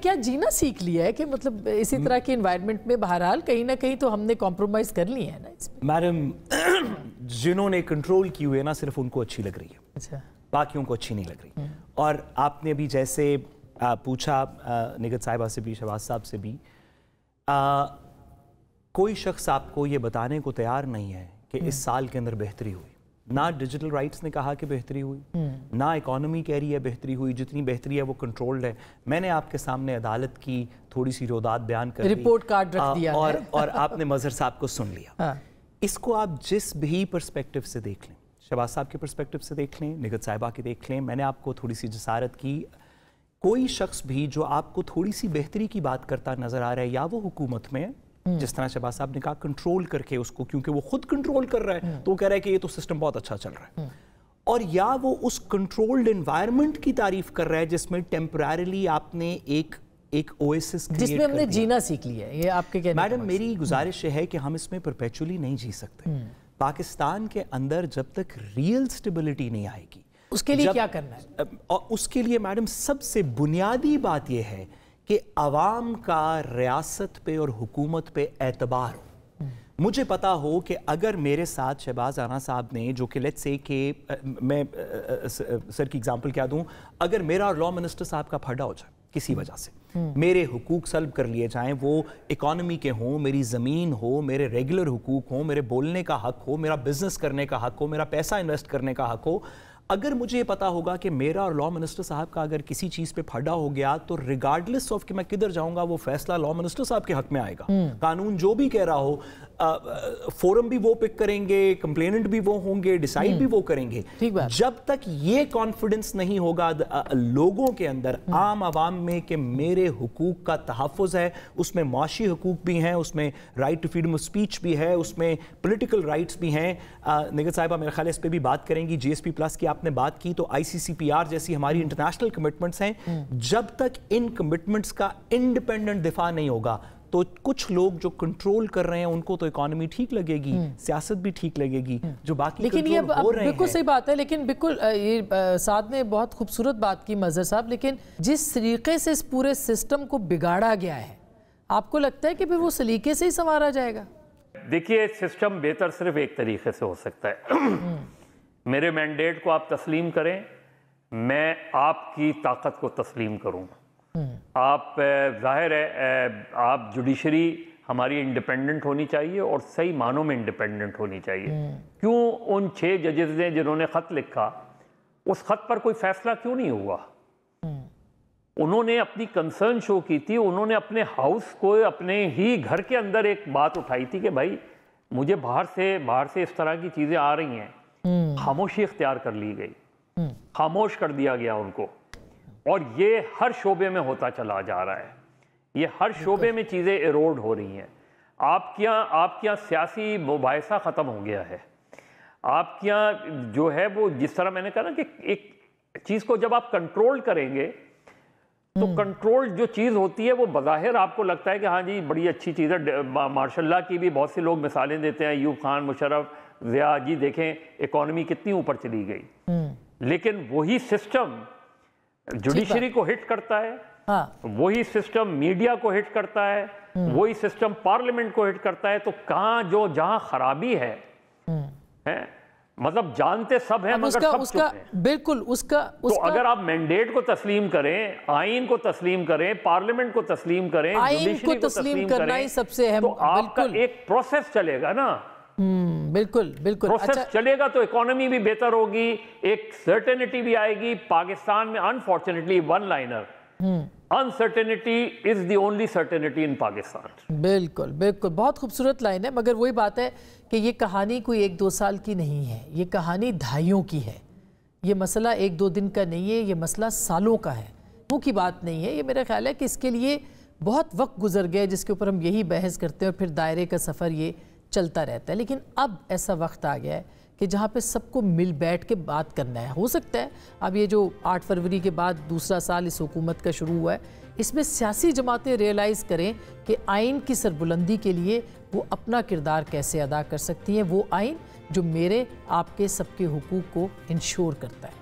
क्या जीना सीख लिया है कि मतलब इसी तरह के एनवायरनमेंट में बहरहाल कहीं ना कहीं तो हमने कॉम्प्रोमाइज़ कर लिया है ना इसमें? मैडम जिन्होंने कंट्रोल की हुई है ना सिर्फ उनको अच्छी लग रही है, अच्छा, बाकियों को अच्छी नहीं लग रही। और आपने अभी जैसे पूछा निगत साहिबा से भी, शहबाज साहब से भी, कोई शख्स आपको ये बताने को तैयार नहीं है कि इस साल के अंदर बेहतरी हुई। ना डिजिटल राइट्स ने कहा कि बेहतरी हुई, ना इकोनॉमी कह रही है बेहतरी हुई। जितनी बेहतरी है वो कंट्रोल्ड है। मैंने आपके सामने अदालत की थोड़ी सी रोदात बयान कर दी, रिपोर्ट कार्ड रख दिया और आपने मजहर साहब को सुन लिया। इसको आप जिस भी पर्सपेक्टिव से देख लें, शहबाज साहब के पर्सपेक्टिव से देख लें, निगत साहिबा की देख लें, मैंने आपको थोड़ी सी जसारत की। कोई शख्स भी जो आपको थोड़ी सी बेहतरी की बात करता नजर आ रहा है, या वो हुकूमत में है, जिस तरह शहबाज साहब ने कहा, कंट्रोल करके उसको, क्योंकि वो खुद कंट्रोल कर रहा है तो वो कह रहा है कि ये तो सिस्टम बहुत अच्छा चल रहा है, और या वो उस कंट्रोल्ड एनवायरनमेंट की तारीफ कर रहा है जिसमें टेम्परेरीली आपने एक ओएसिस जिसमें हमने जीना सीख लिया है। ये आपके कहने मैडम मेरी गुजारिश है कि हम इसमें परपेचुअली नहीं जी सकते। पाकिस्तान के अंदर जब तक रियल स्टेबिलिटी नहीं आएगी, उसके लिए क्या करना है? और उसके लिए मैडम सबसे बुनियादी बात यह है कि अवाम का रियासत पे और हुकूमत पे एतबार हो। मुझे पता हो कि अगर मेरे साथ शहबाज राना साहब ने, जो कि लेट्स से कि मैं सर की एग्जांपल क्या दूं, अगर मेरा और लॉ मिनिस्टर साहब का फटा हो जाए किसी वजह से, मेरे हुकूक सल्ब कर लिए जाएं, वो इकोनॉमी के हों, मेरी ज़मीन हो, मेरे रेगुलर हुकूक हो, मेरे बोलने का हक हो, मेरा बिजनेस करने का हक हो, मेरा पैसा इन्वेस्ट करने का हक हो, अगर मुझे ये पता होगा कि मेरा और लॉ मिनिस्टर साहब का अगर किसी चीज़ पे फटा हो गया, तो रिगार्डलेस ऑफ कि मैं किधर जाऊंगा, वो फैसला लॉ मिनिस्टर साहब के हक में आएगा। कानून जो भी कह रहा हो, फोरम भी वो पिक करेंगे, कंप्लेनेंट भी वो होंगे, डिसाइड भी वो करेंगे। जब तक ये कॉन्फिडेंस नहीं होगा लोगों के अंदर, आम आवाम में, कि मेरे हुकूक का तहफ़्फ़ुज़ है, उसमें माशी हुकूक भी हैं, उसमें right to freedom of speech भी है, उसमें पॉलिटिकल राइट्स भी हैं। निगत साहिबा मेरे ख्याल इस पर भी बात करेंगी। GSP प्लस की आपने बात की, तो ICCPR जैसी हमारी इंटरनेशनल कमिटमेंट्स हैं। जब तक इन कमिटमेंट्स का इंडिपेंडेंट दिफा नहीं होगा, तो कुछ लोग जो कंट्रोल कर रहे हैं उनको तो इकोनॉमी ठीक लगेगी, सियासत भी ठीक लगेगी, जो बाकी लेकिन ये बिल्कुल सही बात है। लेकिन बिल्कुल ये साथ में बहुत खूबसूरत बात की मजहर साहब, लेकिन जिस तरीके से इस पूरे सिस्टम को बिगाड़ा गया है, आपको लगता है कि फिर वो सलीके से ही संवारा जाएगा? देखिए, सिस्टम बेहतर सिर्फ एक तरीके से हो सकता है। मेरे मैंडेट को आप तस्लीम करें, मैं आपकी ताकत को तस्लीम करूँ। आप जाहिर है आप जुडिशरी हमारी इंडिपेंडेंट होनी चाहिए और सही मानों में इंडिपेंडेंट होनी चाहिए। क्यों उन 6 जजेस ने जिन्होंने ख़त लिखा, उस ख़त पर कोई फैसला क्यों नहीं हुआ? उन्होंने अपनी कंसर्न शो की थी, उन्होंने अपने हाउस को, अपने ही घर के अंदर एक बात उठाई थी कि भाई मुझे बाहर से इस तरह की चीज़ें आ रही हैं। खामोशी इख्तियार कर ली गई, खामोश कर दिया गया उनको, और ये हर शोबे में होता चला जा रहा है। ये हर शोबे में चीज़ें एरोड हो रही हैं। आपके यहाँ सियासी मुबाहिसा ख़त्म हो गया है। आपके यहाँ जो है वो, जिस तरह मैंने कहा ना कि एक चीज़ को जब आप कंट्रोल करेंगे, तो कंट्रोल जो चीज़ होती है वो बज़ाहिर आपको लगता है कि हाँ जी बड़ी अच्छी चीज़ है। मार्शल लॉ की भी बहुत से लोग मिसालें देते हैं, अयूब खान, मुशर्रफ, ज़िया जी, देखें इकॉनमी कितनी ऊपर चली गई। लेकिन वही सिस्टम जुडिशरी को हिट करता है, वही सिस्टम मीडिया को हिट करता है, वही सिस्टम पार्लियामेंट को हिट करता है। तो जहां खराबी है, मतलब जानते सब हैं मगर सब चुप हैं। बिल्कुल तो अगर आप मैंडेट को तस्लीम करें, आइन को तस्लीम करें, पार्लियामेंट को तस्लीम करें, जुडिशरी को तस्लीम करें, सबसे अहम, तो आपका एक प्रोसेस चलेगा ना। बिल्कुल बिल्कुल प्रोसेस चलेगा तो इकोनॉमी भी बेहतर होगी, एक सर्टेनिटी भी आएगी। पाकिस्तान में unfortunately one liner, uncertainty is the only certainty in Pakistan. बिल्कुल बिल्कुल, बहुत खूबसूरत लाइन है। मगर वही बात है कि ये कहानी कोई 1-2 साल की नहीं है, ये कहानी दहाइयों की है। ये मसला 1-2 दिन का नहीं है, ये मसला सालों का है। वो की बात नहीं है। ये मेरा ख्याल है कि इसके लिए बहुत वक्त गुजर गया, जिसके ऊपर हम यही बहस करते हैं और फिर दायरे का सफ़र ये चलता रहता है। लेकिन अब ऐसा वक्त आ गया है कि जहाँ पे सबको मिल बैठ के बात करना है। हो सकता है अब ये जो 8 फरवरी के बाद दूसरा साल इस हुकूमत का शुरू हुआ है, इसमें सियासी जमातें रियलाइज़ करें कि आइन की सरबुलंदी के लिए वो अपना किरदार कैसे अदा कर सकती हैं। वो आइन जो मेरे, आपके, सबके हुकूक को इंश्योर करता है।